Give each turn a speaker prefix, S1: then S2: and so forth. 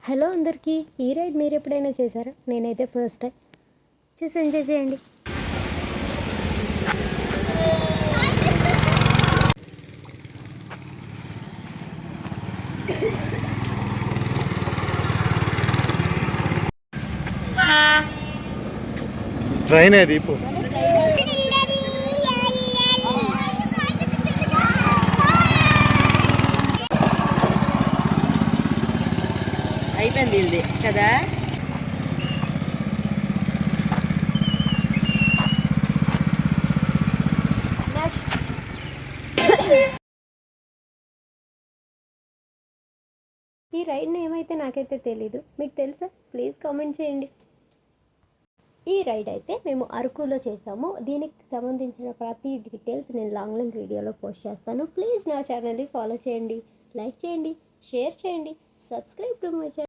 S1: Hello అందరికీ. ఈ ride మీరు ఎప్పుడైనా చేశారా? నేనైతే ఫస్ట్ టైం. చూసి ఎంజాయ్ చేయండి.
S2: ట్రైన్ అది ఇప్పుడు
S3: అయిపోయింది ఇది కదా.
S1: ఈ రైడ్ నేమ్ అయితే నాకైతే తెలీదు, మీకు తెలుసా? ప్లీజ్ కామెంట్ చేయండి. ఈ రైడ్ అయితే మేము అరకులో చేసాము. దీనికి సంబంధించిన ప్రతి డీటెయిల్స్ నేను లాంగ్ లెంత్ వీడియోలో పోస్ట్ చేస్తాను. ప్లీజ్ నా ఛానల్ని ఫాలో చేయండి, లైక్ చేయండి, షేర్ చేయండి, సబ్స్క్రైబ్ టు మై ఛానల్.